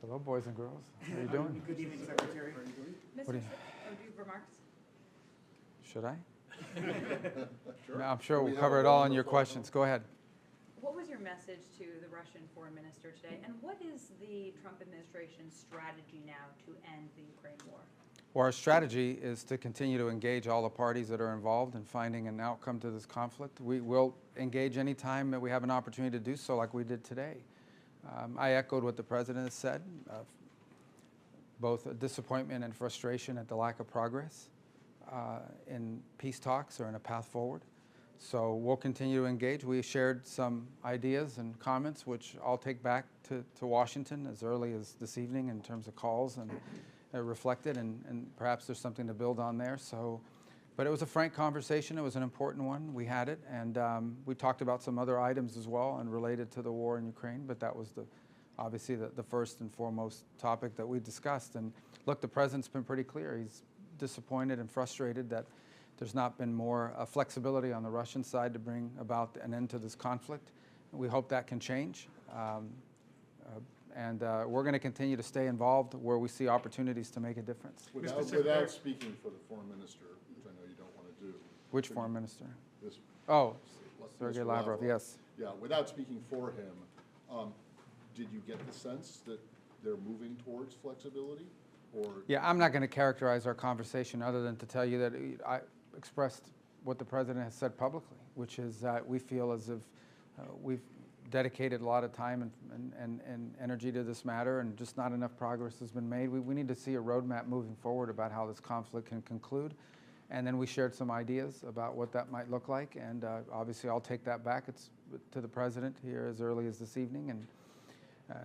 Hello, boys and girls. How are you doing? Good evening, Secretary. What do you- Do you have remarks? Should I? Sure. No, I'm sure We we'll have cover a it all in wonderful your questions. Go ahead. What was your message to the Russian foreign minister today? And what is the Trump administration's strategy now to end the Ukraine war? Well, our strategy is to continue to engage all the parties that are involved in finding an outcome to this conflict. We will engage any time that we have an opportunity to do so, like we did today. I echoed what the president has said, both a disappointment and frustration at the lack of progress in peace talks or in a path forward. So we'll continue to engage. We shared some ideas and comments, which I'll take back to Washington as early as this evening in terms of calls and reflected, and perhaps there's something to build on there. So, but it was a frank conversation. It was an important one. We had it, and we talked about some other items as well and related to the war in Ukraine, but that was obviously the first and foremost topic that we discussed. And look, the president's been pretty clear. He's disappointed and frustrated that there's not been more flexibility on the Russian side to bring about an end to this conflict. We hope that can change. And we're going to continue to stay involved where we see opportunities to make a difference. Without speaking for the foreign minister, which I know you don't want to do. Which foreign minister? This, Oh, Mr. Sergei Lavrov, yes. Yeah, without speaking for him, did you get the sense that they're moving towards flexibility? Or Yeah, I'm not going to characterize our conversation other than to tell you that I expressed what the president has said publicly, which is that we feel as if we've dedicated a lot of time and energy to this matter, and just not enough progress has been made. We need to see a roadmap moving forward about how this conflict can conclude. And then we shared some ideas about what that might look like, and obviously I'll take that back to the president here as early as this evening, and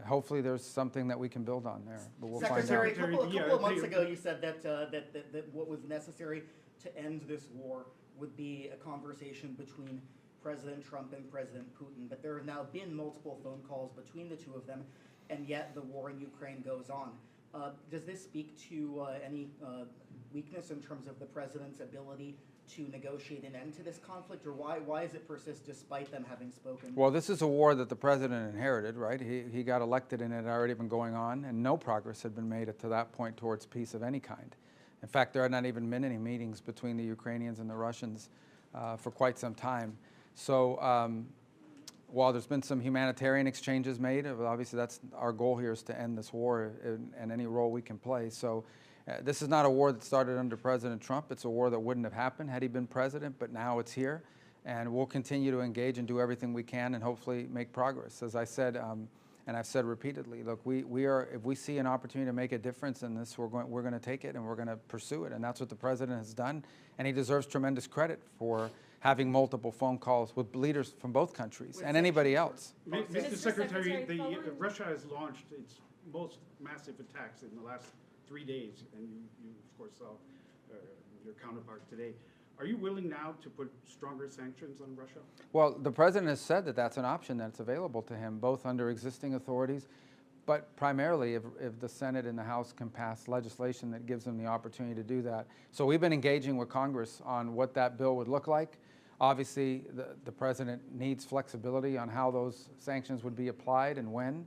hopefully there's something that we can build on there, but we'll Secretary, find a couple of months ago you said that what was necessary to end this war would be a conversation between President Trump and President Putin, but there have now been multiple phone calls between the two of them, and yet the war in Ukraine goes on. Does this speak to any weakness in terms of the president's ability to negotiate an end to this conflict, or why does it persist despite them having spoken? Well, this is a war that the president inherited, right? He got elected and it had already been going on, and no progress had been made to that point towards peace of any kind. In fact, there had not even been any meetings between the Ukrainians and the Russians for quite some time. So while there's been some humanitarian exchanges made, obviously that's our goal here, is to end this war and any role we can play. So this is not a war that started under President Trump. It's a war that wouldn't have happened had he been president, but now it's here. And we'll continue to engage and do everything we can and hopefully make progress. As I said, and I've said repeatedly, look, if we see an opportunity to make a difference in this, we're going to take it and we're going to pursue it. And that's what the president has done. And he deserves tremendous credit for having multiple phone calls with leaders from both countries and anybody else. Mr. Secretary, Russia has launched its most massive attacks in the last 3 days, and you of course saw your counterpart today. Are you willing now to put stronger sanctions on Russia? Well, the president has said that that's an option that's available to him, both under existing authorities, but primarily if the Senate and the House can pass legislation that gives them the opportunity to do that. So we've been engaging with Congress on what that bill would look like. Obviously, the president needs flexibility on how those sanctions would be applied and when,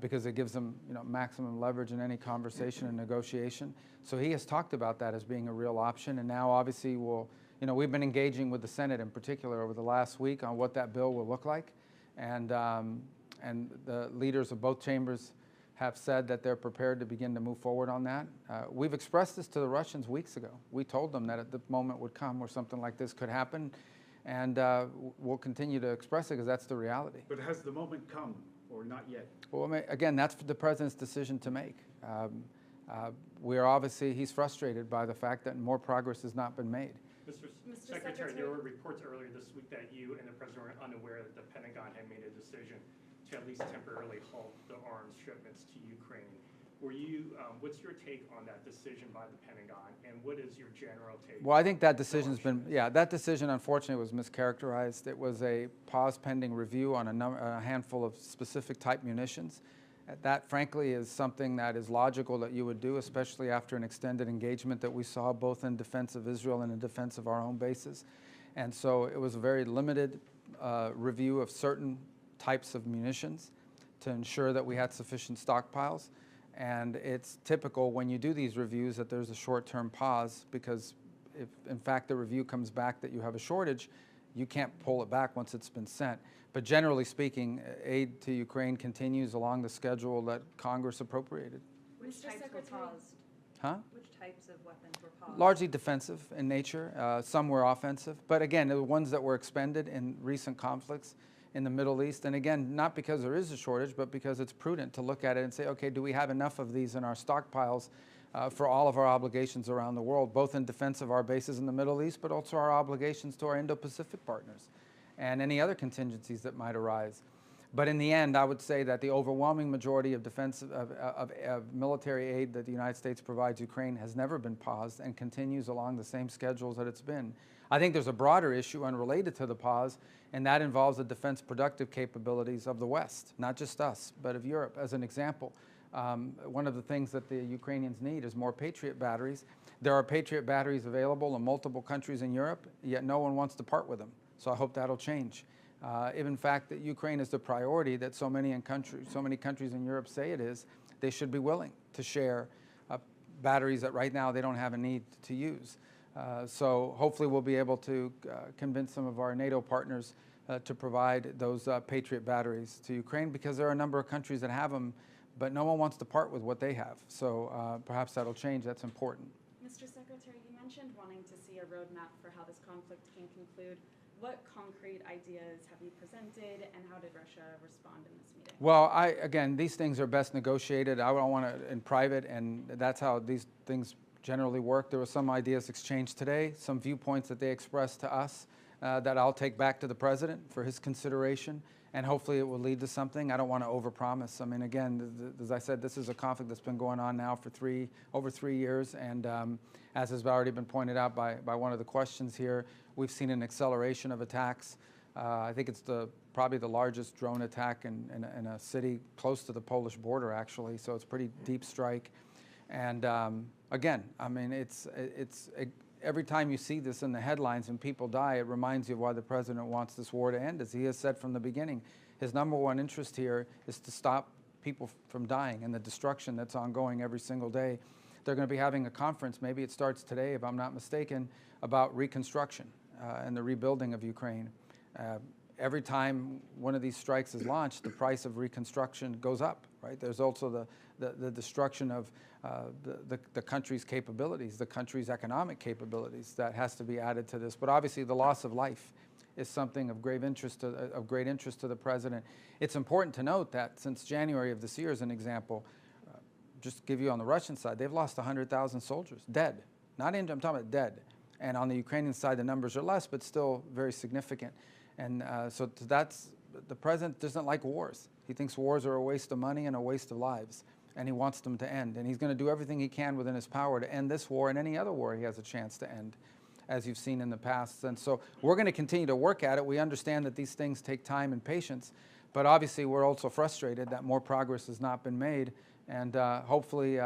because it gives them, maximum leverage in any conversation and negotiation. So he has talked about that as being a real option, and now obviously we've been engaging with the Senate in particular over the last week on what that bill will look like, and the leaders of both chambers have said that they're prepared to begin to move forward on that. We've expressed this to the Russians weeks ago. We told them that the moment would come where something like this could happen, and we'll continue to express it because that's the reality. But has the moment come, or not yet? Well, again, that's the president's decision to make. He's frustrated by the fact that more progress has not been made. Mr. Secretary, there were reports earlier this week that you and the president were unaware that the Pentagon had made a decision to at least temporarily halt the arms shipments to Ukraine. What's your take on that decision by the Pentagon, and what is your general take? Well, I think that decision's that decision unfortunately was mischaracterized. It was a pause pending review on a handful of specific type munitions. That, frankly, is something that is logical that you would do, especially after an extended engagement that we saw both in defense of Israel and in defense of our own bases. And so it was a very limited review of certain types of munitions to ensure that we had sufficient stockpiles. And it's typical when you do these reviews that there's a short-term pause, because if in fact the review comes back that you have a shortage, you can't pull it back once it's been sent. But generally speaking, aid to Ukraine continues along the schedule that Congress appropriated. Which Mr. types were Secretary. paused? Huh? Which types of weapons were paused? Largely defensive in nature. Some were offensive. But again, the ones that were expended in recent conflicts in the Middle East, and again, not because there is a shortage, but because it's prudent to look at it and say, okay, do we have enough of these in our stockpiles for all of our obligations around the world, both in defense of our bases in the Middle East, but also our obligations to our Indo-Pacific partners and any other contingencies that might arise. But in the end, I would say that the overwhelming majority of military aid that the United States provides Ukraine has never been paused and continues along the same schedules that it's been. I think there's a broader issue unrelated to the pause, and that involves the defense productive capabilities of the West, not just us, but of Europe. As an example, one of the things that the Ukrainians need is more Patriot batteries. There are Patriot batteries available in multiple countries in Europe, yet no one wants to part with them. So I hope that'll change. If in fact that Ukraine is the priority that so many countries in Europe say it is, they should be willing to share batteries that right now they don't have a need to use. So hopefully we'll be able to convince some of our NATO partners to provide those Patriot batteries to Ukraine, because there are a number of countries that have them, but no one wants to part with what they have. So perhaps that'll change. That's important. Mr. Secretary, you mentioned wanting to see a roadmap for how this conflict can conclude. What concrete ideas have you presented, and how did Russia respond in this meeting? Well, again, these things are best negotiated. I don't want to in private, and that's how these things generally work. There were some ideas exchanged today, some viewpoints that they expressed to us that I'll take back to the president for his consideration, and hopefully it will lead to something. I don't want to overpromise. I mean, again, as I said, this is a conflict that's been going on now for over 3 years, and as has already been pointed out by one of the questions here, we've seen an acceleration of attacks. I think it's probably the largest drone attack in a city close to the Polish border, actually, so it's a pretty deep strike. And again, I mean, every time you see this in the headlines and people die, it reminds you of why the president wants this war to end. As he has said from the beginning, his number one interest here is to stop people from dying and the destruction that's ongoing every single day. They're going to be having a conference, maybe it starts today if I'm not mistaken, about reconstruction and the rebuilding of Ukraine. Every time one of these strikes is launched, the price of reconstruction goes up, right? There's also the destruction of the country's capabilities, the country's economic capabilities that has to be added to this. But obviously the loss of life is something of great interest to the president. It's important to note that since January of this year, as an example, just to give you on the Russian side, they've lost 100,000 soldiers, dead. Not injured, I'm talking about dead. And on the Ukrainian side, the numbers are less, but still very significant. And so the president doesn't like wars. He thinks wars are a waste of money and a waste of lives, and he wants them to end. And he's going to do everything he can within his power to end this war and any other war he has a chance to end, as you've seen in the past. And so we're going to continue to work at it. We understand that these things take time and patience, but obviously we're also frustrated that more progress has not been made. And hopefully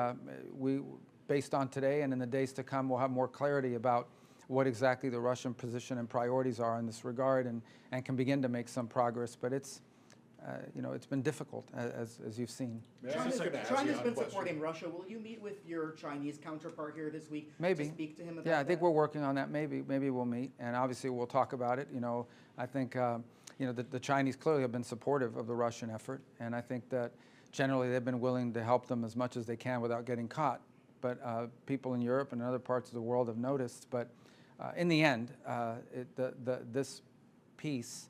based on today and in the days to come, we'll have more clarity about what exactly the Russian position and priorities are in this regard, and can begin to make some progress. But it's been difficult, as you've seen. China's been supporting Russia. Will you meet with your Chinese counterpart here this week Maybe. to speak to him about Yeah, I think that? we're working on that. Maybe we'll meet, and obviously we'll talk about it. I think the Chinese clearly have been supportive of the Russian effort, and I think that generally they've been willing to help them as much as they can without getting caught. But people in Europe and other parts of the world have noticed. But in the end, this peace,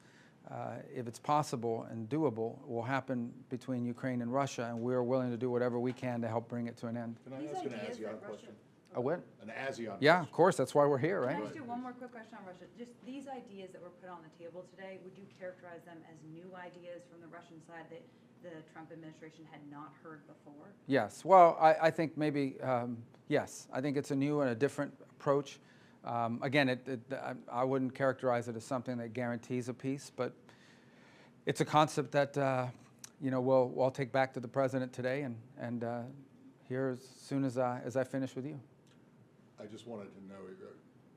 if it's possible and doable, will happen between Ukraine and Russia, and we're willing to do whatever we can to help bring it to an end. Can I These ask an ideas that ASEAN Russia- question? A what? An ASEAN Yeah, question. of course. That's why we're here, Can right? I just do one more quick question on Russia? Just these ideas that were put on the table today, would you characterize them as new ideas from the Russian side that the Trump administration had not heard before? Yes. Well, I think maybe, yes. I think it's a new and a different approach. Again, I wouldn't characterize it as something that guarantees a peace, but it's a concept that we'll take back to the president today and here as soon as I finish with you. I just wanted to know,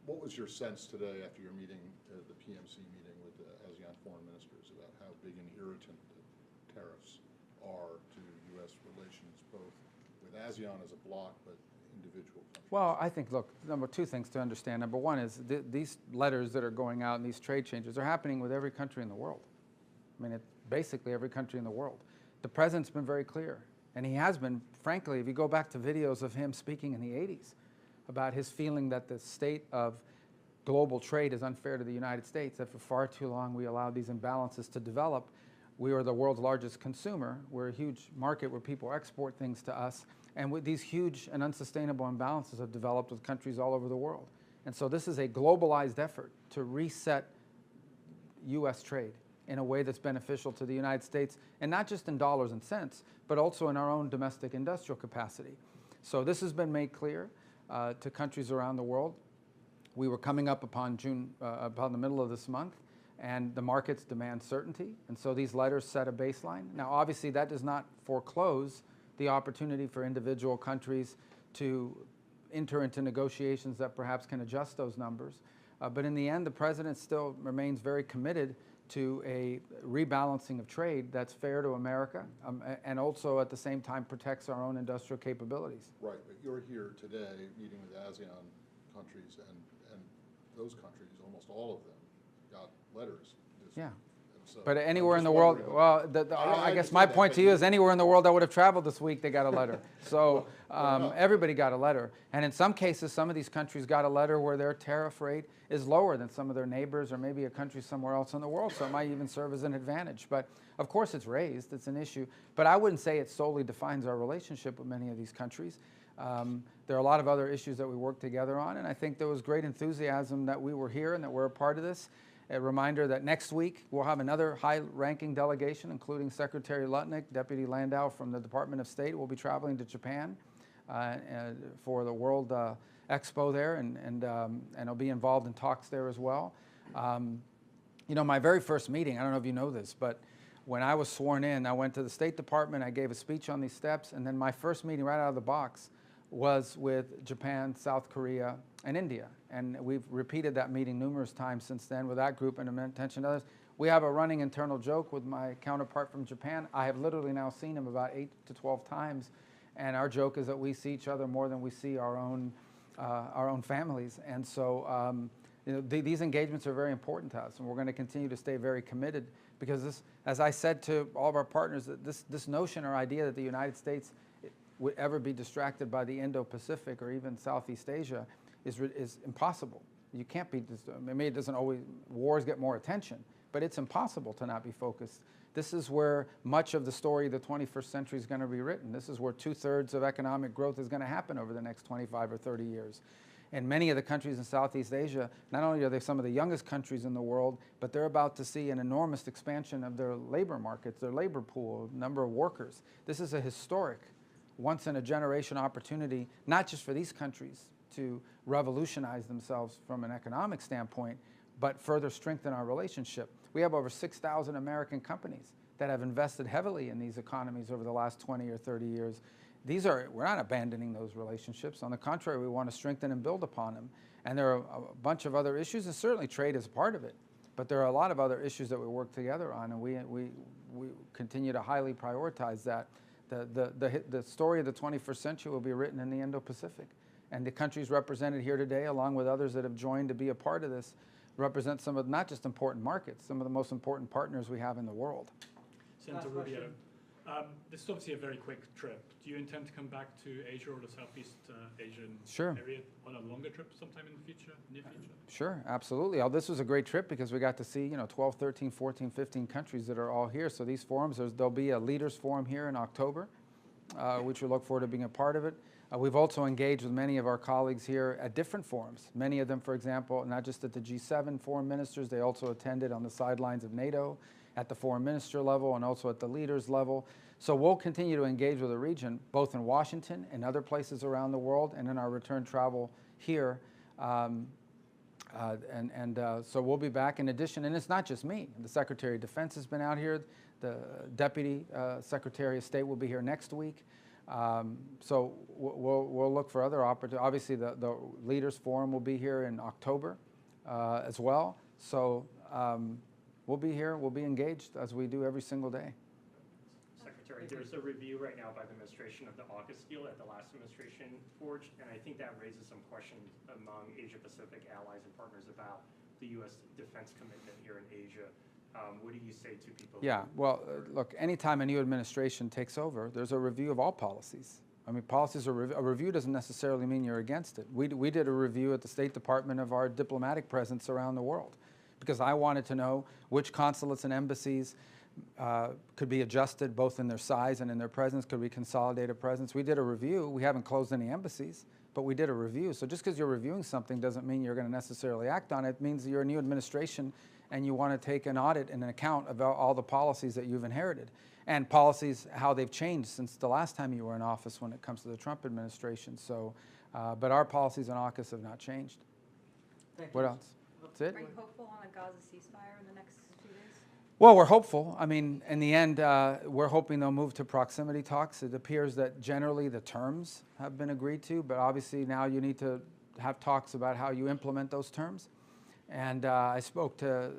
what was your sense today after your meeting, the PMC meeting with the ASEAN foreign ministers, about how big an irritant the tariffs are to U.S. relations, both with ASEAN as a bloc, but individual countries? Well, I think, look, two things to understand. Number one is these letters that are going out and these trade changes are happening with every country in the world. I mean, basically every country in the world. The president's been very clear, and he has been, frankly, if you go back to videos of him speaking in the 80s about his feeling that the state of global trade is unfair to the United States, that for far too long we allowed these imbalances to develop. We are the world's largest consumer. We're a huge market where people export things to us. And with these huge and unsustainable imbalances have developed with countries all over the world. And so this is a globalized effort to reset U.S. trade in a way that's beneficial to the United States, and not just in dollars and cents, but also in our own domestic industrial capacity. So this has been made clear to countries around the world. We were coming up upon the middle of this month, and the markets demand certainty, and so these letters set a baseline. Now, obviously, that does not foreclose the opportunity for individual countries to enter into negotiations that perhaps can adjust those numbers. But in the end, the president still remains very committed to a rebalancing of trade that's fair to America, and also at the same time protects our own industrial capabilities. Right, but you're here today meeting with ASEAN countries, and those countries, almost all of them, got letters this Yeah. week. And so But I'm anywhere in just the world, wondering- well, I I guess understand my that, point but to you is anywhere in the world that would have traveled this week, they got a letter. So enough. everybody got a letter. And in some cases, some of these countries got a letter where their tariff rate is lower than some of their neighbors or maybe a country somewhere else in the world. So it might even serve as an advantage. But of course it's raised, it's an issue. But I wouldn't say it solely defines our relationship with many of these countries. There are a lot of other issues that we work together on. And I think there was great enthusiasm that we were here and that we're a part of this. A reminder that next week we'll have another high-ranking delegation, including Secretary Lutnick, Deputy Landau from the Department of State, will be traveling to Japan for the World Expo there, and will be involved in talks there as well. You know, my very first meeting, I don't know if you know this, but when I was sworn in, I went to the State Department, I gave a speech on these steps, and then my first meeting right out of the box was with Japan, South Korea, and India. And we've repeated that meeting numerous times since then with that group and attention to others. We have a running internal joke with my counterpart from Japan. I have literally now seen him about 8 to 12 times. And our joke is that we see each other more than we see our own families. And so you know, these engagements are very important to us, and we're going to continue to stay very committed, because this, as I said to all of our partners, that this notion or idea that the United States would ever be distracted by the Indo-Pacific or even Southeast Asia is impossible. You can't be, maybe it doesn't always, wars get more attention, but it's impossible to not be focused. This is where much of the story of the 21st century is going to be written. This is where 2/3 of economic growth is going to happen over the next 25 or 30 years. And many of the countries in Southeast Asia, not only are they some of the youngest countries in the world, but they're about to see an enormous expansion of their labor markets, their labor pool, number of workers. This is a historic, once-in-a-generation opportunity, not just for these countries to revolutionize themselves from an economic standpoint, but further strengthen our relationship. We have over 6,000 American companies that have invested heavily in these economies over the last 20 or 30 years. We're not abandoning those relationships. On the contrary, we want to strengthen and build upon them. And there are a bunch of other issues, and certainly trade is part of it. But there are a lot of other issues that we work together on, and we continue to highly prioritize that. The story of the 21st century will be written in the Indo-Pacific. And the countries represented here today, along with others that have joined to be a part of this, represent some of not just important markets, some of the most important partners we have in the world. Senator Rubio, this is obviously a very quick trip. Do you intend to come back to Asia or the Southeast Asian area on a longer trip sometime in the future, near future? Sure, absolutely. This was a great trip because we got to see, 12, 13, 14, 15 countries that are all here. So these forums, there'll be a leaders forum here in October, which we look forward to being a part of it. We've also engaged with many of our colleagues here at different forums. Many of them, for example, not just at the G7 foreign ministers, they also attended on the sidelines of NATO at the foreign minister level and also at the leaders level. So we'll continue to engage with the region, both in Washington and other places around the world, and in our return travel here. So we'll be back in addition, and it's not just me. The Secretary of Defense has been out here. The Deputy Secretary of State will be here next week. So we'll look for other opportunities. Obviously, the Leaders Forum will be here in October as well. So we'll be here. We'll be engaged as we do every single day. Secretary Right, there's a review right now by the administration of the AUKUS deal that the last administration forged, and I think that raises some questions among Asia-Pacific allies and partners about the U.S. defense commitment here in Asia. What do you say to people? Yeah, well, look, anytime a new administration takes over, there's a review of all policies. I mean, policies are a review doesn't necessarily mean you're against it. We did a review at the State Department of our diplomatic presence around the world because I wanted to know which consulates and embassies could be adjusted both in their size and in their presence, could we consolidate a presence. We did a review. We haven't closed any embassies, but we did a review. So just because you're reviewing something doesn't mean you're going to necessarily act on it. It means you're a new administration and you want to take an audit and an account of all the policies that you've inherited and policies, how they've changed since the last time you were in office when it comes to the Trump administration. So, but our policies on AUKUS have not changed. Thank What you. else? That's it? Are you hopeful on a Gaza ceasefire in the next few days? Well, we're hopeful. I mean, in the end, we're hoping they'll move to proximity talks. It appears that generally the terms have been agreed to, but obviously now you need to have talks about how you implement those terms. And I spoke to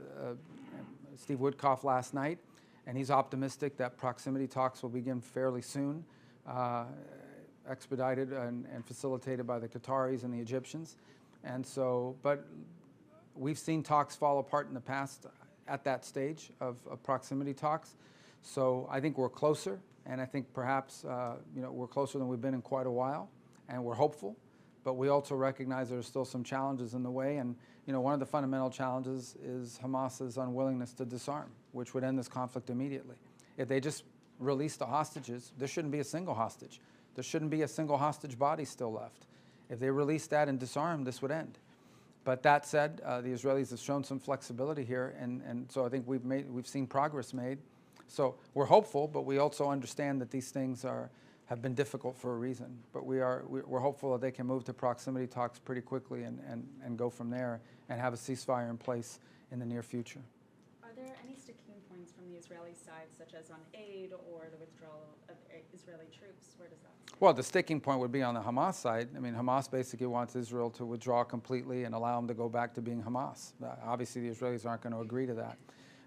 Steve Woodcock last night, and he's optimistic that proximity talks will begin fairly soon, expedited and facilitated by the Qataris and the Egyptians. And so, but we've seen talks fall apart in the past at that stage of proximity talks. So I think we're closer, and I think perhaps we're closer than we've been in quite a while, and we're hopeful. But we also recognize there's still some challenges in the way, and one of the fundamental challenges is Hamas's unwillingness to disarm, which would end this conflict immediately. If they just release the hostages, there shouldn't be a single hostage. There shouldn't be a single hostage body still left. If they release that and disarm, this would end. But that said, the Israelis have shown some flexibility here, and so I think we've seen progress made. So we're hopeful, but we also understand that these things have been difficult for a reason. But we're hopeful that they can move to proximity talks pretty quickly and go from there and have a ceasefire in place in the near future. Are there any sticking points from the Israeli side, such as on aid or the withdrawal of Israeli troops? Where does that stand? Well, the sticking point would be on the Hamas side. I mean, Hamas basically wants Israel to withdraw completely and allow them to go back to being Hamas. Obviously, the Israelis aren't going to agree to that.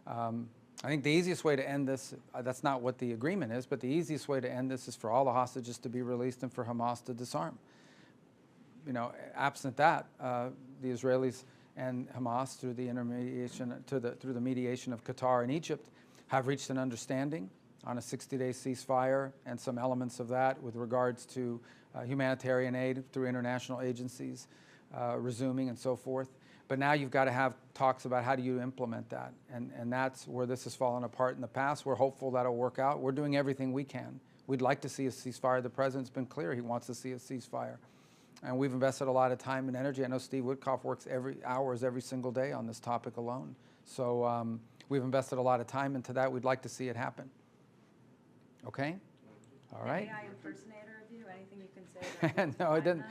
I think the easiest way to end this, that's not what the agreement is, but the easiest way to end this is for all the hostages to be released and for Hamas to disarm. Absent that, the Israelis and Hamas, through the through the mediation of Qatar and Egypt, have reached an understanding on a 60-day ceasefire and some elements of that with regards to humanitarian aid through international agencies resuming and so forth. But now you've got to have talks about how do you implement that. And that's where this has fallen apart in the past. We're hopeful that'll work out. We're doing everything we can. We'd like to see a ceasefire. The president's been clear he wants to see a ceasefire. And we've invested a lot of time and energy. I know Steve Woodcock works hours every single day on this topic alone. So we've invested a lot of time into that. We'd like to see it happen. Okay? All right. AI impersonator of you, anything you can say about No, it didn't.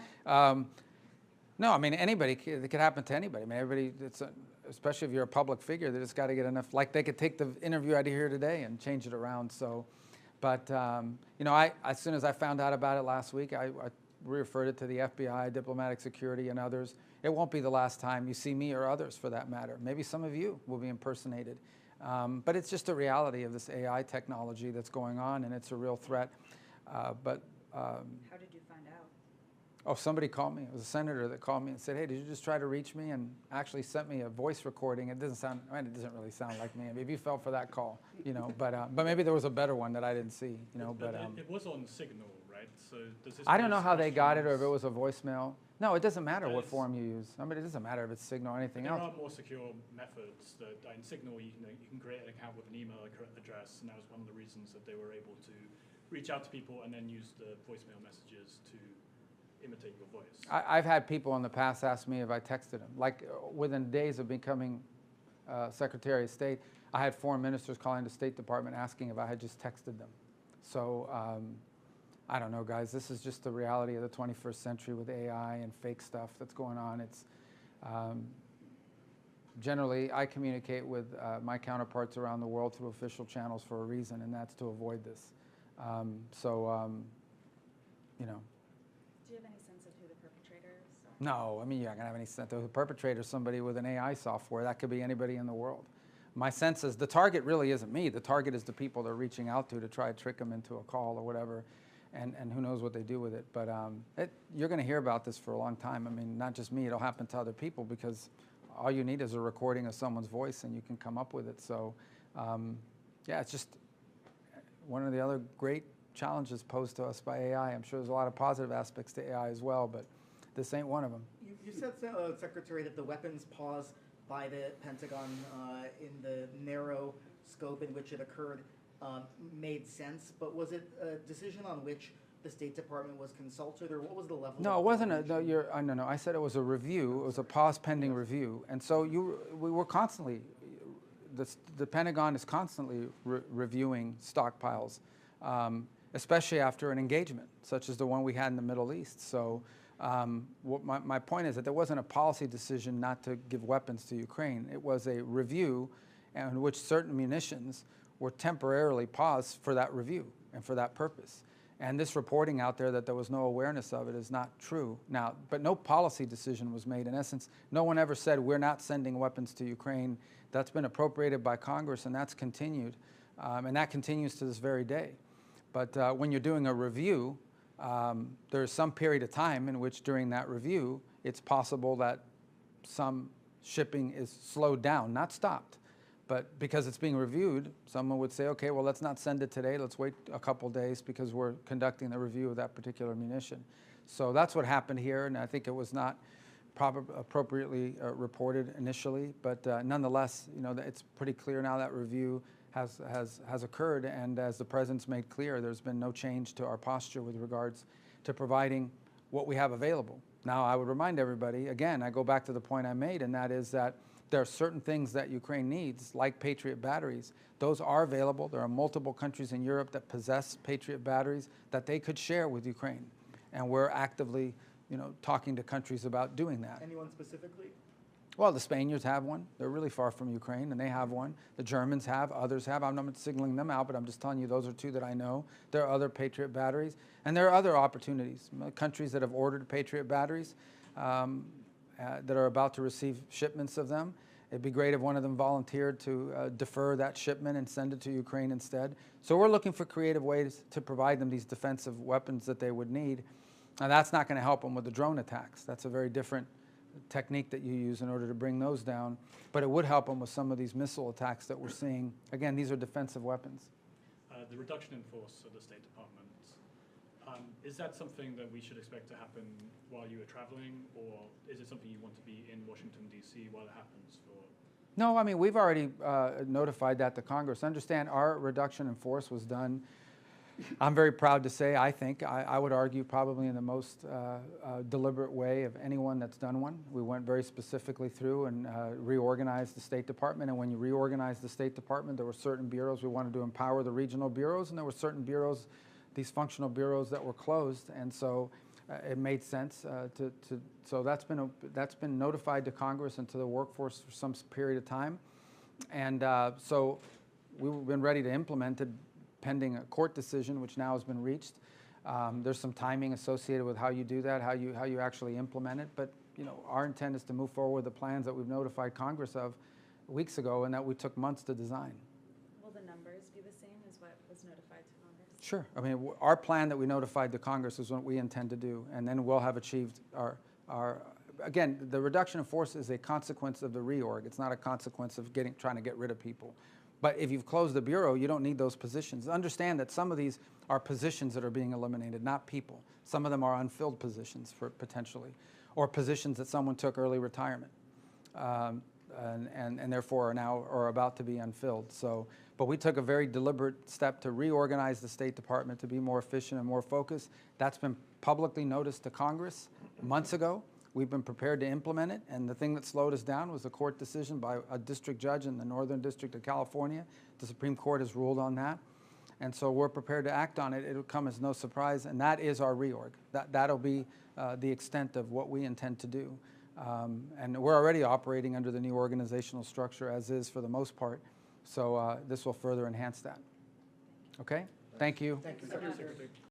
No, I mean, it could happen to anybody. I mean, everybody, especially if you're a public figure, they just got to get enough, like they could take the interview out of here today and change it around. So, but, as soon as I found out about it last week, I referred it to the FBI, diplomatic security, and others. It won't be the last time you see me or others, for that matter. Maybe some of you will be impersonated. But it's just a reality of this AI technology that's going on, and it's a real threat. How did you find out? Oh, somebody called me. It was a senator that called me and said, "Hey, did you just try to reach me?" And actually sent me a voice recording. It doesn't really sound like me. Maybe you fell for that call, But maybe there was a better one that I didn't see, It was on Signal, right? So does this I don't know how they got it or if it questions- was a voicemail. No, it doesn't matter what There's- form you use. I mean, it doesn't matter if it's Signal or anything There else. are more secure methods that in Signal you can create an account with an email address, and that was one of the reasons that they were able to reach out to people and then use the voicemail messages to imitate your voice. I've had people in the past ask me if I texted them. Like within days of becoming Secretary of State, I had foreign ministers calling the State Department asking if I had just texted them. So I don't know, guys. This is just the reality of the 21st century with AI and fake stuff that's going on. It's generally, I communicate with my counterparts around the world through official channels for a reason, and that's to avoid this. Do you have any sense of who the perpetrator is? No, I mean, you're not going to have any sense. The perpetrator is somebody with an AI software. That could be anybody in the world. my sense is the target really isn't me. The target is the people they're reaching out to try to trick them into a call or whatever, and who knows what they do with it. But you're going to hear about this for a long time. I mean, not just me. It'll happen to other people because all you need is a recording of someone's voice and you can come up with it. So, yeah, it's just one of the other great challenges posed to us by AI. I'm sure there's a lot of positive aspects to AI as well, but this ain't one of them. You said, Secretary, that the weapons pause by the Pentagon in the narrow scope in which it occurred made sense, but was it a decision on which the State Department was consulted, or what was the level? No, it wasn't no. I said it was a review. It was a pause pending review, and so we were constantly. The Pentagon is constantly reviewing stockpiles, especially after an engagement such as the one we had in the Middle East. So. My point is that there wasn't a policy decision not to give weapons to Ukraine. It was a review in which certain munitions were temporarily paused for that review and for that purpose. And this reporting out there that there was no awareness of it is not true. Now, but no policy decision was made. In essence, no one ever said we're not sending weapons to Ukraine. That's been appropriated by Congress, and that's continued. And that continues to this very day. But when you're doing a review, there's some period of time in which during that review, it's possible that some shipping is slowed down, not stopped. But because it's being reviewed, someone would say, okay, well, let's not send it today. Let's wait a couple days because we're conducting the review of that particular munition. So that's what happened here, and I think it was not appropriately reported initially. But nonetheless, it's pretty clear now that review has occurred, and as the President's made clear, there's been no change to our posture with regards to providing what we have available. Now, I would remind everybody, again, I go back to the point I made, and that is that there are certain things that Ukraine needs, like Patriot batteries. Those are available. There are multiple countries in Europe that possess Patriot batteries that they could share with Ukraine, and we're actively, talking to countries about doing that. Anyone specifically? Well, the Spaniards have one. They're really far from Ukraine, and they have one. The Germans have, others have. I'm not singling them out, but I'm just telling you those are two that I know. There are other Patriot batteries, and there are other opportunities. Countries that have ordered Patriot batteries that are about to receive shipments of them. It'd be great if one of them volunteered to defer that shipment and send it to Ukraine instead. So we're looking for creative ways to provide them these defensive weapons that they would need. Now, that's not going to help them with the drone attacks. That's a very different technique that you use in order to bring those down, but it would help them with some of these missile attacks that we're seeing. Again, these are defensive weapons. The reduction in force of the State Department, is that something that we should expect to happen while you are traveling, or is it something you want to be in Washington, D.C. while it happens? No, I mean, we've already notified that to Congress. Understand, our reduction in force was done, I'm very proud to say, I would argue probably in the most deliberate way of anyone that's done one. We went very specifically through and reorganized the State Department, and when you reorganize the State Department, there were certain bureaus we wanted to empower the regional bureaus, and there were certain bureaus, these functional bureaus that were closed, and so it made sense so that's been notified to Congress and to the workforce for some period of time, and so we've been ready to implement it pending a court decision, which now has been reached. There's some timing associated with how you do that, how you actually implement it, but our intent is to move forward with the plans that we've notified Congress of weeks ago and that we took months to design. Will the numbers be the same as what was notified to Congress? Sure. I mean, our plan that we notified to Congress is what we intend to do, and then we'll have achieved our again, the reduction in force is a consequence of the reorg. It's not a consequence of trying to get rid of people. But if you've closed the bureau, you don't need those positions. Understand that some of these are positions that are being eliminated, not people. Some of them are unfilled positions potentially, or positions that someone took early retirement, and therefore are now or about to be unfilled. So, but we took a very deliberate step to reorganize the State Department to be more efficient and more focused. That's been publicly noticed to Congress months ago. We've been prepared to implement it, and the thing that slowed us down was a court decision by a district judge in the Northern District of California. The Supreme Court has ruled on that, and so we're prepared to act on it. It'll come as no surprise, and that is our reorg. That'll be the extent of what we intend to do, and we're already operating under the new organizational structure as is for the most part, so this will further enhance that. Okay? Thank you. Thank you, Secretary.